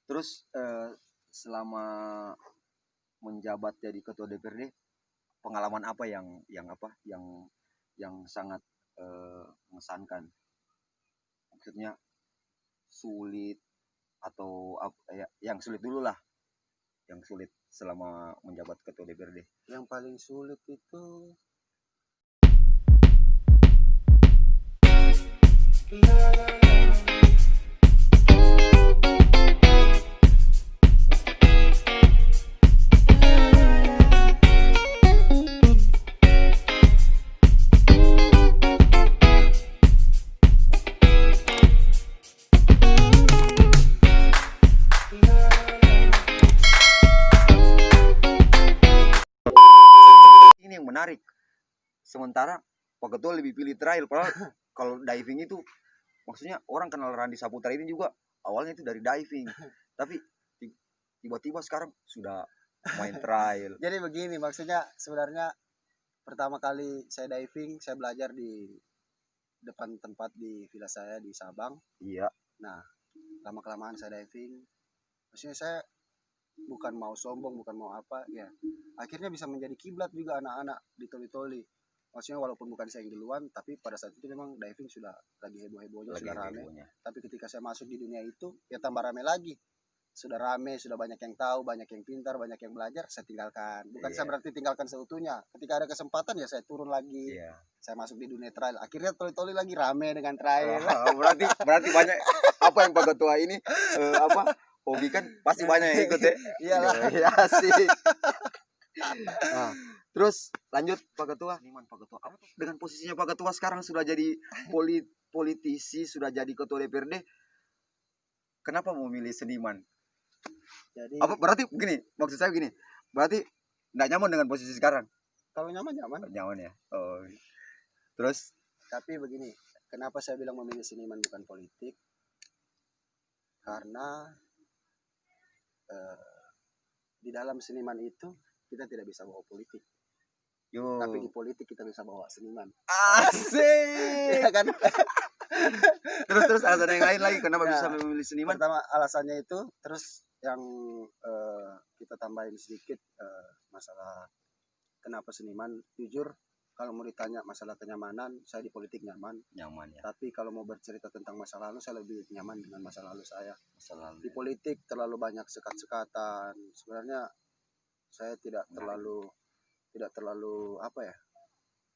Terus selama menjabat jadi ketua DPRD, pengalaman apa yang sangat mengesankan? Maksudnya sulit atau yang sulit dulu lah, yang sulit selama menjabat ketua DPRD. Yang paling sulit itu ini yang menarik. Sementara Pak Ketua lebih pilih trail, padahal kalau diving itu maksudnya orang kenal Randy Saputra ini juga awalnya itu dari diving, tapi tiba-tiba sekarang sudah main trail. jadi begini, maksudnya sebenarnya pertama kali saya diving, saya belajar di depan tempat di villa saya di Sabang. Iya. Nah, lama-kelamaan saya diving, maksudnya saya bukan mau sombong, bukan mau apa, ya akhirnya bisa menjadi kiblat juga anak-anak di Toli-Toli. Maksudnya walaupun bukan saya yang duluan, tapi pada saat itu memang diving sudah lagi heboh-hebohnya, sudah rame. Tapi ketika saya masuk di dunia itu, ya tambah rame lagi. Sudah rame, sudah banyak yang tahu, banyak yang pintar, banyak yang belajar, saya tinggalkan. Bukan saya berarti tinggalkan seutuhnya. Ketika ada kesempatan ya saya turun lagi. Saya masuk di dunia trail. Akhirnya Toli-Toli lagi rame dengan trail. berarti banyak apa yang Pak Ketua ini hobi kan pasti banyak yang ikut ya. Iyalah. Ya sih. Nah, terus lanjut Pak Ketua. Dengan posisinya Pak Ketua sekarang sudah jadi politisi, sudah jadi ketua DPRD. Kenapa memilih seniman? Jadi berarti begini, maksud saya begini. Berarti enggak nyaman dengan posisi sekarang. Kalau nyaman ya. Oh. Terus tapi begini, kenapa saya bilang memilih seniman bukan politik? Karena di dalam seniman itu kita tidak bisa bawa politik. Tapi di politik kita bisa bawa seniman. Asik. Ya kan? terus alasan yang lain lagi kenapa bisa memilih seniman? Pertama alasannya itu, terus yang kita tambahin sedikit masalah kenapa seniman. Jujur kalau mau ditanya masalah kenyamanan, saya di politik nyaman ya. Tapi kalau mau bercerita tentang masa lalu, saya lebih nyaman dengan masa lalu saya. Di politik terlalu banyak sekat-sekatan. Sebenarnya saya tidak terlalu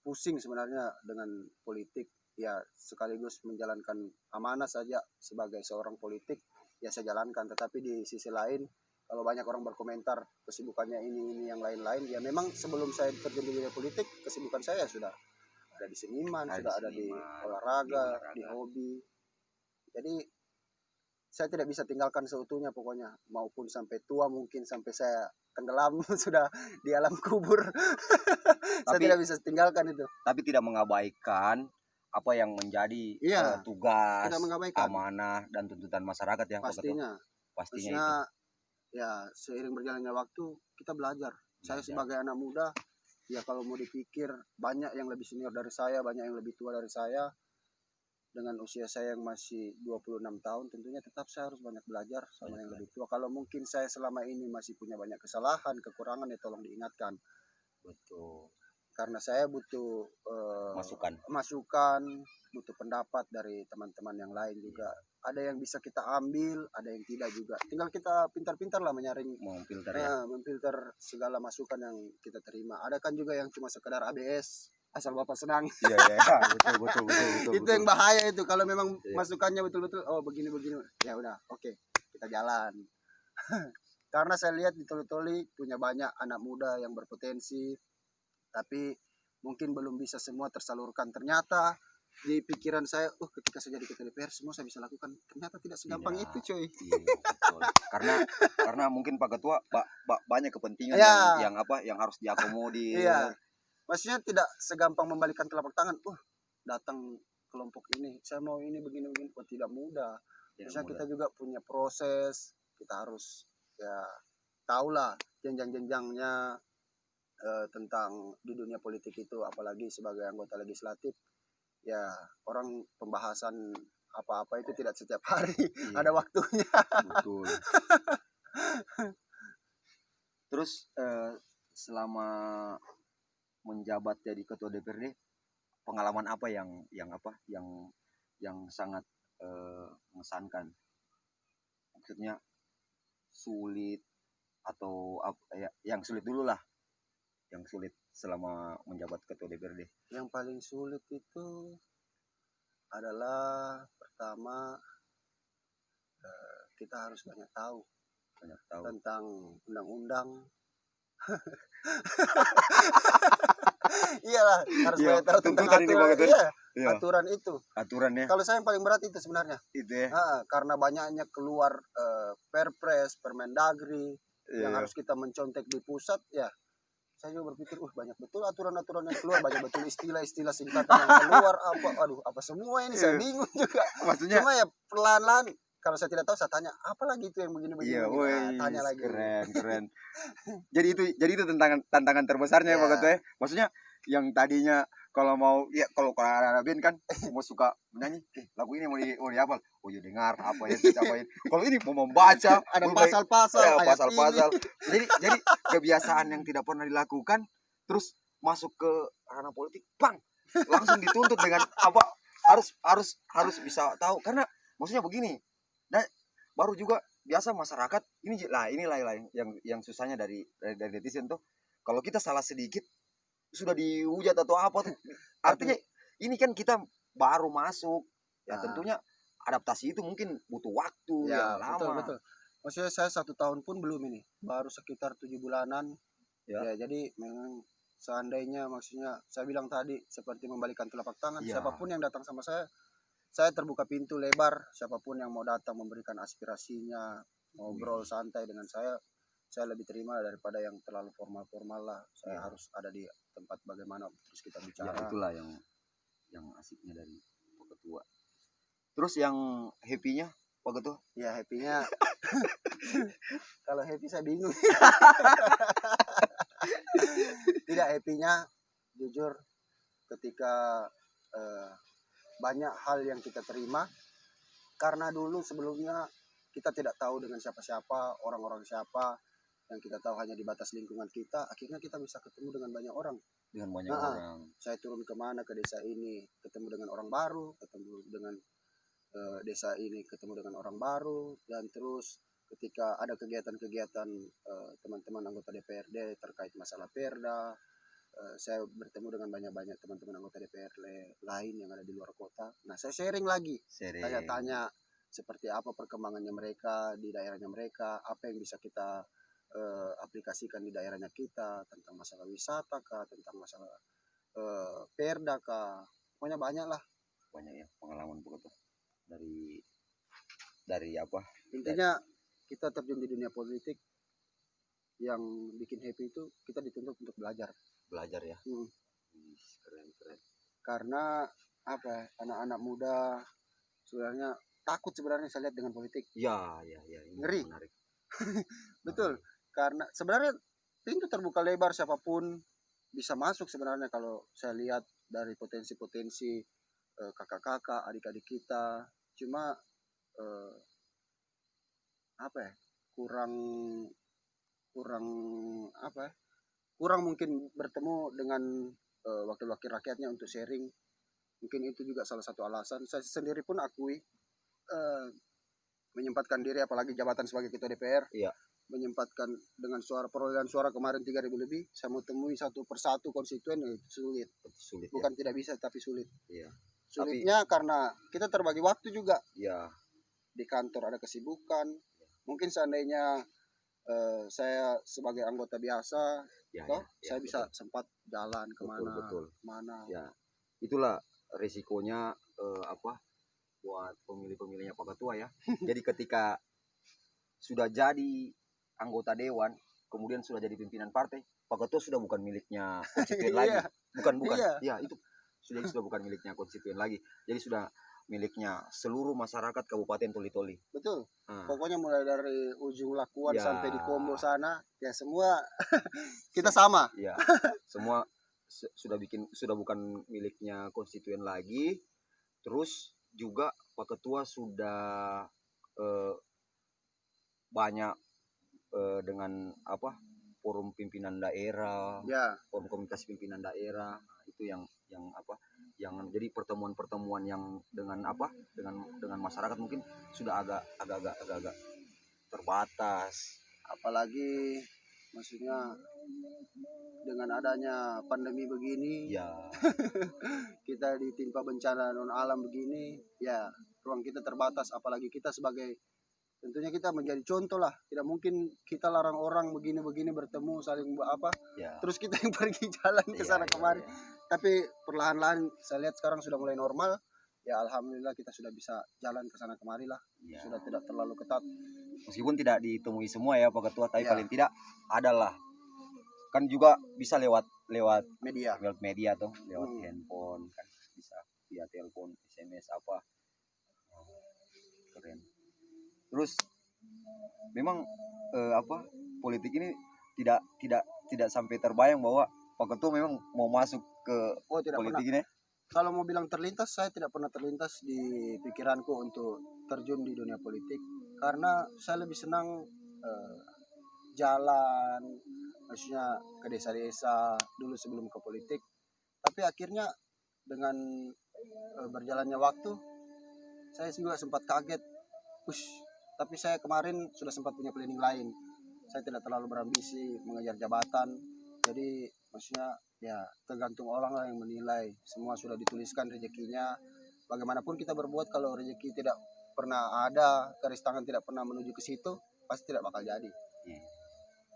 pusing sebenarnya dengan politik. Ya sekaligus menjalankan amanah saja sebagai seorang politik, ya saya jalankan. Tetapi di sisi lain, kalau banyak orang berkomentar kesibukannya ini yang lain-lain, ya memang sebelum saya terjun di dunia politik, kesibukan saya sudah ada di seniman, sudah ada di olahraga, di hobi. Jadi saya tidak bisa tinggalkan seutuhnya pokoknya, maupun sampai tua, mungkin sampai saya tenggelam sudah di alam kubur. Saya tidak bisa tinggalkan itu. Tapi tidak mengabaikan apa yang menjadi tugas, amanah dan tuntutan masyarakat ya. Pastinya itu. Ya seiring berjalannya waktu kita belajar. Saya sebagai anak muda, ya kalau mau dipikir banyak yang lebih senior dari saya, banyak yang lebih tua dari saya. Dengan usia saya yang masih 26 tahun, tentunya tetap saya harus banyak belajar sama yang lebih tua. Kalau mungkin saya selama ini masih punya banyak kesalahan, kekurangan, ya tolong diingatkan. Betul. Karena saya butuh masukan, butuh pendapat dari teman-teman yang lain juga. Ada yang bisa kita ambil, ada yang tidak juga. Tinggal kita pintar-pintar lah menyaring, memfilter segala masukan yang kita terima. Ada kan juga yang cuma sekedar ABS, asal Bapak senang. Iya, betul. Itu yang bahaya itu, kalau memang masukannya betul-betul begini, ya udah, oke, kita jalan. Karena saya lihat di Toli-Toli punya banyak anak muda yang berpotensi, tapi mungkin belum bisa semua tersalurkan. Ternyata di pikiran saya, ketika saya jadi ketua DPR semua saya bisa lakukan. Ternyata tidak segampang itu, coy. Betul. karena mungkin Pak Ketua banyak kepentingan yang harus diakomodir. Iya. Maksudnya tidak segampang membalikan telapak tangan. Datang kelompok ini, saya mau ini begini. Tidak mudah. Maksudnya kita juga punya proses. Kita harus tahulah jenjang-jenjangnya tentang di dunia politik itu, apalagi sebagai anggota legislatif. Ya orang pembahasan apa-apa itu tidak setiap hari, Iya, ada waktunya. betul. Terus selama menjabat jadi ketua DPRD, pengalaman apa yang sangat mengesankan? Maksudnya sulit atau ya, yang sulit dulu lah, yang sulit selama menjabat ketua DPRD. Yang paling sulit itu adalah pertama kita harus banyak tahu tentang undang-undang. Iyalah, harus Iya, banyak tahu tentang tuntutan ini aturan. banget ya. Iya, Iya, aturan itu. aturannya Kalau saya yang paling berat itu sebenarnya. itu ya. Karena banyaknya keluar Perpres, Permendagri yang Iya. harus kita mencontek di pusat, ya. Saya juga berpikir, banyak betul aturan-aturan yang keluar, banyak betul istilah-istilah singkatan yang keluar, apa semua ini, saya Iya. bingung juga. Maksudnya Cuma ya perlahan-lahan, kalau saya tidak tahu saya tanya, apa lagi itu yang begini-begini? iya, Nah, woi, tanya lagi. keren. Jadi itu tantangan terbesarnya Iya. Pak Ketua ya. Maksudnya yang tadinya kalau mau ya kalau ada band kan mau suka menyanyi, lagu ini mau dihafal. Oh ya dengar apa ya dicapain. Kalau ini mau membaca, Ada mulai pasal-pasal, ya, ayat pasal-pasal. ini. Jadi kebiasaan yang tidak pernah dilakukan terus masuk ke ranah politik, bang, langsung dituntut dengan apa harus bisa tahu karena maksudnya begini. Dan baru juga biasa masyarakat inilah yang susahnya dari netizen tuh kalau kita salah sedikit sudah dihujat atau apa tuh artinya ini kan kita baru masuk ya Nah. tentunya adaptasi itu mungkin butuh waktu yang lama. Betul. Maksudnya saya 1 tahun pun belum ini, baru sekitar 7 bulanan. Ya. Jadi memang seandainya maksudnya saya bilang tadi seperti membalikan telapak tangan, Ya. siapapun yang datang sama saya terbuka pintu lebar, siapapun yang mau datang memberikan aspirasinya, ngobrol santai dengan saya lebih terima daripada yang terlalu formal lah. Saya harus ada di tempat bagaimana terus kita bicara. Ya, itulah yang asiknya dari Pak Ketua. Terus yang happy-nya Pak Ketua? Ya happy-nya kalau happy saya bingung. Tidak happy-nya jujur ketika banyak hal yang kita terima karena dulu sebelumnya kita tidak tahu dengan siapa-siapa, orang-orang siapa, yang kita tahu hanya di batas lingkungan kita, akhirnya kita bisa ketemu dengan banyak orang. Orang. Saya turun kemana ke desa ini, ketemu dengan orang baru, ketemu dengan desa ini, ketemu dengan orang baru, dan terus ketika ada kegiatan-kegiatan teman-teman anggota DPRD terkait masalah Perda, saya bertemu dengan banyak teman-teman anggota DPRD lain yang ada di luar kota. Nah, saya sharing lagi, tanya-tanya seperti apa perkembangannya mereka di daerahnya mereka, apa yang bisa kita aplikasikan di daerahnya kita tentang masalah wisata kah, tentang masalah Perda kah, pokoknya banyak ya pengalaman begitu dari apa intinya kita terjun di dunia politik yang bikin happy itu kita dituntut untuk belajar ya. Keren karena apa anak-anak muda sebenarnya takut sebenarnya saya lihat dengan politik ya ngeri menarik. betul karena sebenarnya pintu terbuka lebar siapapun bisa masuk sebenarnya kalau saya lihat dari potensi-potensi kakak-kakak adik-adik kita cuma kurang mungkin bertemu dengan wakil-wakil rakyatnya untuk sharing. Mungkin itu juga salah satu alasan. Saya sendiri pun akui menyempatkan diri apalagi jabatan sebagai ketua DPR. Iya. Menyempatkan dengan perolehan suara kemarin 3.000 lebih, saya mau temui satu persatu konstituen sulit. Bukan tidak bisa tapi sulit. Iya. Sulitnya karena kita terbagi waktu juga. Iya. Di kantor ada kesibukan. Mungkin seandainya saya sebagai anggota biasa, saya bisa sempat jalan kemana, mana. Ya, itulah resikonya buat pemilih-pemilihnya Pak Ketua ya. Jadi ketika sudah jadi anggota dewan, kemudian sudah jadi pimpinan partai, Pak Ketua sudah bukan miliknya konstituen lagi. Bukan. Ya, itu sudah bukan miliknya konstituen lagi. Jadi sudah miliknya seluruh masyarakat Kabupaten Toli-Toli. Betul. Pokoknya mulai dari ujung Lakuan sampai di Kombo sana, ya semua kita sama. Ya, semua sudah bukan miliknya konstituen lagi. Terus juga Pak Ketua sudah banyak dengan apa forum pimpinan daerah, Ya, forum komunikasi pimpinan daerah. Nah, itu yang apa yang jadi pertemuan yang dengan apa dengan masyarakat mungkin sudah agak terbatas. apalagi maksudnya dengan adanya pandemi begini, Ya, kita ditimpa bencana non alam begini, ya ruang kita terbatas. Apalagi kita sebagai, tentunya kita menjadi contoh lah. Tidak mungkin kita larang orang begini-begini bertemu saling apa, ya, terus kita yang pergi jalan ke sana kemari. Tapi perlahan-lahan saya lihat sekarang sudah mulai normal. Ya alhamdulillah kita sudah bisa jalan ke sana kemari lah. ya. Sudah tidak terlalu ketat. Meskipun tidak ditemui semua ya Pak Ketua, tapi Ya. paling tidak adalah kan juga bisa lewat Media. media tuh, lewat handphone kan bisa via telepon, SMS apa. Keren. Terus memang apa politik ini tidak sampai terbayang bahwa Pak Ketua memang mau masuk ke Oh tidak pernah. politik ini. Kalau mau bilang terlintas, saya tidak pernah terlintas di pikiranku untuk terjun di dunia politik. Karena saya lebih senang jalan, maksudnya ke desa-desa dulu sebelum ke politik. Tapi akhirnya dengan berjalannya waktu, saya juga sempat kaget. Tapi saya kemarin sudah sempat punya planning lain. Saya tidak terlalu berambisi mengejar jabatan. Jadi maksudnya ya tergantung orang lah yang menilai. Semua sudah dituliskan rezekinya. Bagaimanapun kita berbuat, kalau rezeki tidak pernah ada, garis tangan tidak pernah menuju ke situ, pasti tidak bakal jadi.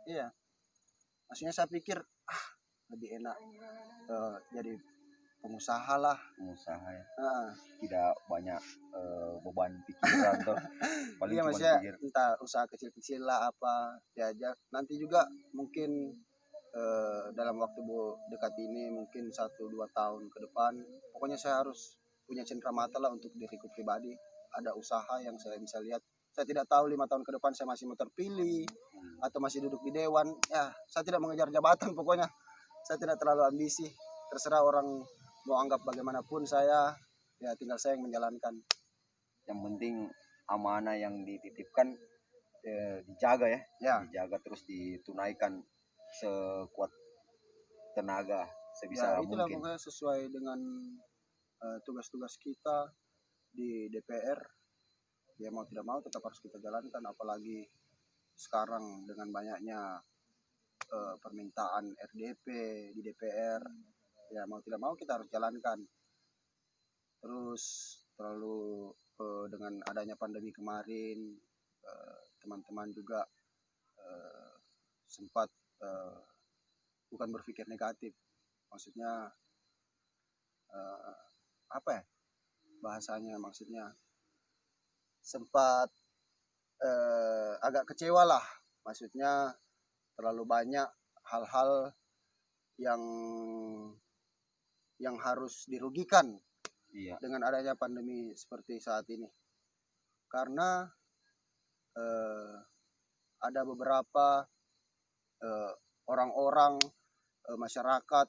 Iya. Maksudnya saya pikir lebih enak jadi pengusaha lah. Pengusaha ya. Nah, Tidak banyak beban pikiran tuh. Paling iya cuma maksudnya pikir entah usaha kecil-kecil lah apa diajak. Nanti juga mungkin dalam waktu dekat ini mungkin 1-2 tahun ke depan, pokoknya saya harus punya cendera mata lah untuk diriku pribadi. Ada usaha yang saya bisa lihat. Saya tidak tahu 5 tahun ke depan saya masih mau terpilih atau masih duduk di dewan. Ya saya tidak mengejar jabatan, pokoknya saya tidak terlalu ambisi. Terserah orang mau anggap bagaimanapun, saya ya tinggal saya yang menjalankan. yang penting amanah yang dititipkan dijaga ya. Ya, Dijaga terus ditunaikan sekuat tenaga sebisa ya itulah mungkin. pokoknya sesuai dengan tugas-tugas kita di DPR. Ya mau tidak mau tetap harus kita jalankan, apalagi sekarang dengan banyaknya permintaan RDP di DPR. Ya mau tidak mau kita harus jalankan. Terus terlalu dengan adanya pandemi kemarin, teman-teman juga sempat bukan berpikir negatif, maksudnya apa ya bahasanya, maksudnya sempat agak kecewa lah, maksudnya terlalu banyak hal-hal yang harus dirugikan Iya. dengan adanya pandemi seperti saat ini. Karena ada beberapa orang-orang masyarakat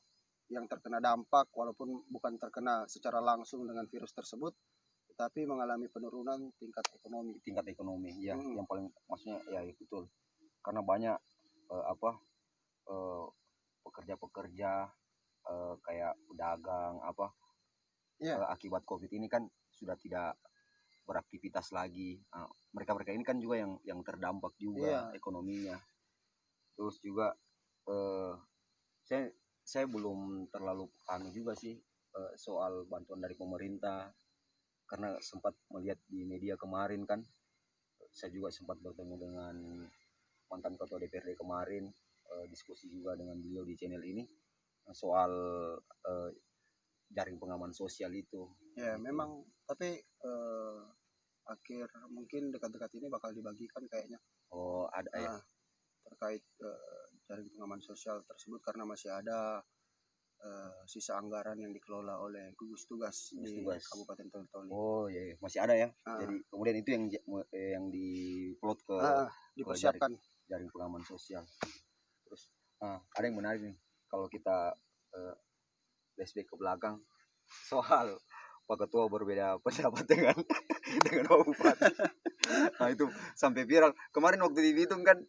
yang terkena dampak, walaupun bukan terkena secara langsung dengan virus tersebut, tetapi mengalami penurunan tingkat ekonomi. Ya. Yang paling maksudnya ya betul, karena banyak pekerja-pekerja kayak pedagang akibat COVID ini kan sudah tidak beraktivitas lagi. Mereka ini kan juga yang terdampak juga ekonominya. Terus juga saya belum terlalu anu juga sih soal bantuan dari pemerintah, karena sempat melihat di media kemarin kan, saya juga sempat bertemu dengan mantan ketua DPRD kemarin, diskusi juga dengan beliau di channel ini soal jaring pengaman sosial itu. Ya memang, tapi akhir mungkin dekat-dekat ini bakal dibagikan kayaknya. Oh ada ya. Terkait jaring pengaman sosial tersebut, karena masih ada sisa anggaran yang dikelola oleh gugus tugas di Kabupaten Toli-Toli. Oh iya, masih ada ya. Jadi kemudian itu yang diplot ke dipersiapkan jaring pengaman sosial. Terus ada yang menarik nih kalau kita flashback ke belakang soal Pak Ketua berbeda pendapat dengan dengan Pak Bupati. Nah itu sampai viral. Kemarin waktu di Bitung kan,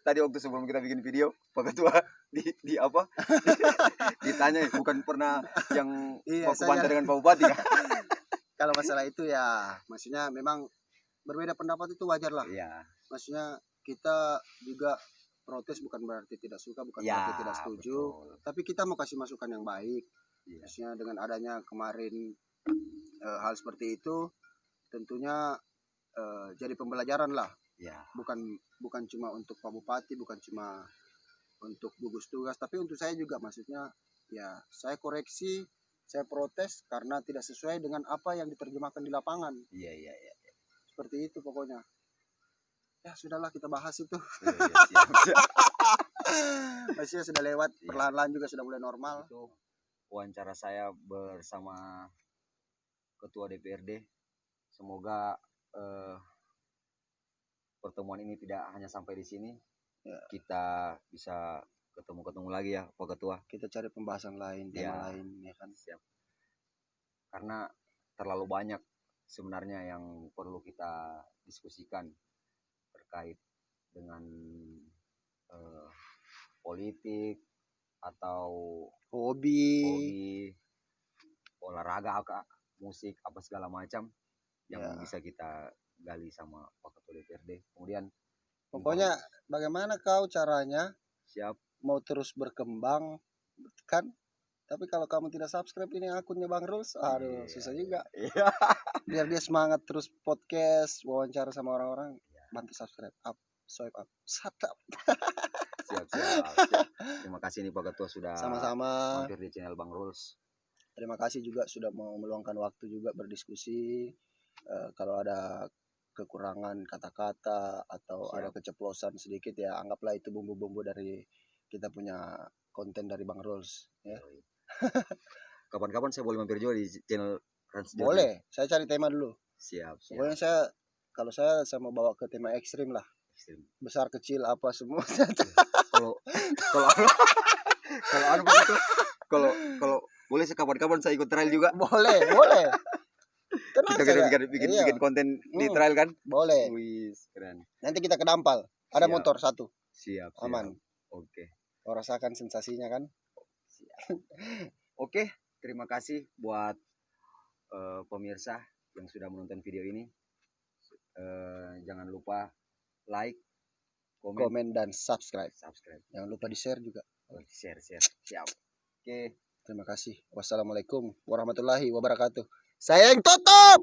tadi waktu sebelum kita bikin video, Pak Ketua di apa? Ditanya, bukan pernah yang Iya, baku bantah saya dengan Pak Bupati kan? kalau masalah itu ya maksudnya memang berbeda pendapat itu wajar lah. Iya. Maksudnya kita juga protes bukan berarti tidak suka, bukan Ya, berarti tidak setuju, betul. tapi kita mau kasih masukan yang baik. Iya. Maksudnya dengan adanya kemarin hal seperti itu tentunya jadi pembelajaran lah. Ya. Bukan cuma untuk Pak Bupati, bukan cuma untuk gugus tugas, tapi untuk saya juga. Maksudnya ya saya koreksi, saya protes karena tidak sesuai dengan apa yang diterjemahkan di lapangan. Iya, iya, iya. Seperti itu pokoknya. Ya sudahlah, kita bahas itu. Iya, siap, siap. Maksudnya sudah lewat, Iya. perlahan-lahan juga sudah mulai normal. Itu wawancara saya bersama Ketua DPRD. Semoga pertemuan ini tidak hanya sampai di sini. Ya. Kita bisa ketemu lagi ya Pak Ketua. Kita cari pembahasan lain, tema lain, ya kan. Siap. Karena terlalu banyak sebenarnya yang perlu kita diskusikan terkait dengan politik atau Hobi, olahraga, musik, apa segala macam yang Ya. bisa kita gali sama Pak Ketua DPRD. Kemudian pokoknya bagaimana kau caranya siap. mau terus berkembang kan? Tapi kalau kamu tidak subscribe ini akunnya Bang Rules, aduh susah juga. Iya. Biar dia semangat terus podcast, wawancara sama orang-orang, bantu subscribe, up, swipe up, satap. Siap. Terima kasih nih Pak Ketua sudah Sama-sama. mampir di channel Bang Rules. Terima kasih juga sudah mau meluangkan waktu juga berdiskusi. Kalau ada kekurangan kata-kata atau ada keceplosan sedikit ya anggaplah itu bumbu-bumbu dari kita punya konten dari Bang Rules ya. Kapan-kapan saya boleh mampir juga di channel Rans Jody? Boleh, saya cari tema dulu. Siap. Pokoknya kalau saya mau bawa ke tema ekstrim lah. Ekstrim. Besar kecil apa semua. Kalau kalau anu begitu, kalau boleh kapan-kapan saya ikut trail juga. Boleh. Tenang Kita saja. bikin konten di trail kan? Boleh. Wih, keren. Nanti kita ke Dampal. Ada Siap. motor satu. Siap. Aman. Oke. Kau rasakan sensasinya kan? Oke, terima kasih buat pemirsa yang sudah menonton video ini. Jangan lupa like, Komen dan subscribe. Jangan lupa di-share juga. Share. Siap. Oke. Terima kasih. Wassalamualaikum warahmatullahi wabarakatuh. Saya yang tutup.